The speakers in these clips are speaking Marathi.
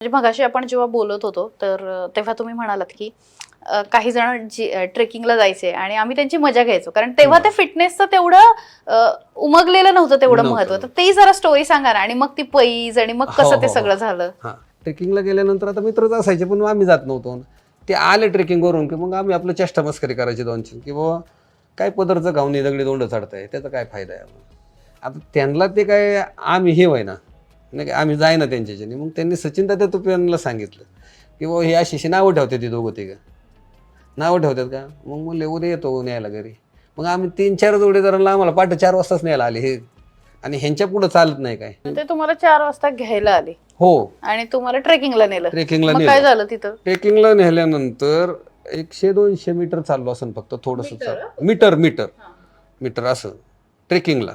म्हणजे मगाशी आपण जेव्हा बोलत होतो तर तेव्हा तुम्ही म्हणालात की काही जण ट्रेकिंगला जायचे आणि आम्ही त्यांची मजा घ्यायचो कारण तेव्हा ते फिटनेसचं तेवढं उमगलेलं नव्हतं तेवढं महत्व. तर ते जरा स्टोरी सांगा ना. आणि मग ती पैज आणि मग कसं ते सगळं झालं. ट्रेकिंगला गेल्यानंतर आता मित्रच असायचे पण आम्ही जात नव्हतो. ते आले ट्रेकिंग करून की मग आम्ही आपलं चेष्टा मस्करी करायची दोनची की बाबा काय पदरचं खाऊन दगडी दोंड चढताय त्याचा काय फायदा आहे. आता त्यांना ते काय आम्ही हे व्हाय ना नाही का आम्ही जाय ना त्यांच्याच्याने. मग त्यांनी सचिन दादा तुपयांना सांगितलं की बाबा हे अशी नावं ठेवते ती दोघं तिघं नावं ठेवतात का. मग म्हणले उद्या येतो न्यायला घरी. मग आम्ही 3-4 जोडीदारांना आम्हाला पाठ 4 वाजताच न्यायला आले हे. आणि ह्यांच्या पुढं चालत नाही काय. ते तुम्हाला 4 वाजता घ्यायला आले. हो. आणि तुम्हाला ट्रेकिंगला नेलं. ट्रेकिंगला नेलं. काय झालं तिथं. ट्रेकिंगला नेल्यानंतर 100-200 मीटर चाललो असं फक्त थोडंसं चाललं. मीटर असं ट्रेकिंगला.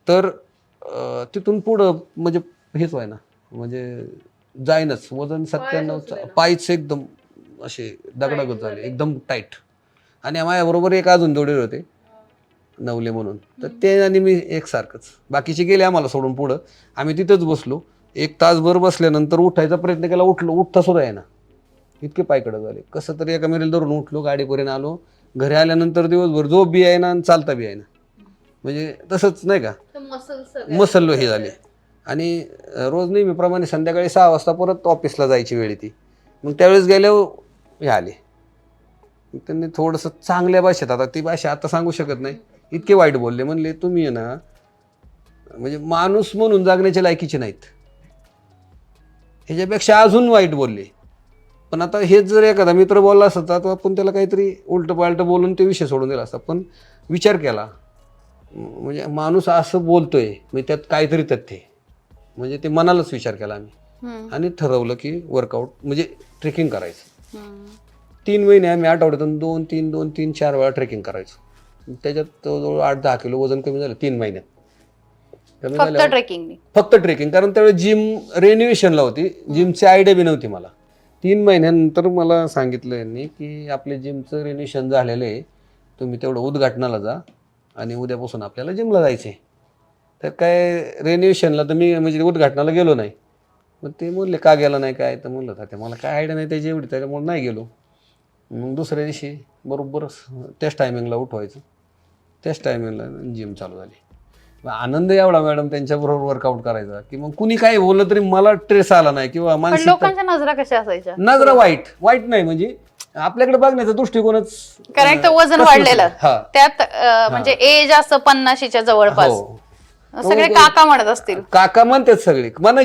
तर तिथून पुढं म्हणजे हेच व्हाय ना म्हणजे जाईनच वजन 97 पायच एकदम असे दगडगत झाले एकदम टाईट. आणि माझ्याबरोबर एक अजून जोडी होते नवले म्हणून. तर ते आणि मी एकसारखंच. बाकीचे गेले आम्हाला सोडून पुढं. आम्ही तिथंच बसलो. 1 तासभर बसल्यानंतर उठायचा प्रयत्न केला. उठता सुद्धा आहे ना इतके पायकडं झाले. कसं तरी एका मेरेला धरून उठलो गाडीपर्यंत आलो. घरी आल्यानंतर दिवसभर झोप बी आहे ना आणि चालता बी आहे ना म्हणजे तसंच नाही का मसल हे झाले. आणि रोज नेहमीप्रमाणे संध्याकाळी 6 वाजता परत ऑफिसला जायची वेळ ती. मग त्यावेळेस गेल्यावर हे आले. त्यांनी थोडंसं चांगल्या भाषेत आता ती भाषा आता सांगू शकत नाही इतके वाईट बोलले. म्हणले तुम्ही आहे ना म्हणजे माणूस म्हणून जगण्याच्या लायकीचे नाहीत. ह्याच्यापेक्षा अजून वाईट बोलले. पण आता हेच जर एखादा मित्र बोलला असता तर आपण त्याला काहीतरी उलटं पालटं बोलून ते विषय सोडून दिला असता. पण विचार केला म्हणजे माणूस असं बोलतोय म्हणजे त्यात काहीतरी तथ्य आहे. म्हणजे ते मनालाच विचार केला आम्ही आणि ठरवलं की वर्कआउट म्हणजे ट्रेकिंग करायचं. 3 महिने आम्ही आठवड्यातून 2-3 वेळा ट्रेकिंग करायचो. त्याच्यात जवळजवळ 8-10 किलो वजन कमी झालं 3 महिन्यात. कमी झालं फक्त ट्रेकिंग. कारण त्यावेळेस जिम रेन्युएशनला होती. जिमची आयडिया बी नव्हती मला. 3 महिन्यानंतर मला सांगितलं यांनी की आपले जिमचं रेन्युएशन झालेलं आहे. तुम्ही तेवढं उद्घाटनाला जा आणि उद्यापासून आपल्याला जिमला जायचे. तर काय रेन्युएशनला तर मी म्हणजे उद्घाटनाला गेलो नाही. मग ते म्हणले का गेला नाही काय. तर म्हणलं होतं मला काय आयडिया नाही त्याची एवढी त्याच्यामुळे नाही गेलो. मग दुसऱ्या दिवशी बरोबर त्याच टायमिंगला उठवायचं. त्याच टायमिंगला जिम चालू झाली. आनंद एवढा मॅडम त्यांच्याबरोबर वर्कआउट करायचा की मग कुणी काही बोललं तरी मला ट्रेस आला नाही किंवा लोकांच्या नजरा कशा असायच्या. नजरा वाईट नाही म्हणजे आपल्याकडे बघण्याचा दृष्टिकोनच करेक्ट. वजन वाढलेलं त्यात म्हणजे एज असं 50च्या जवळपास. सगळे काका म्हणत असतील. काका म्हणतात सगळे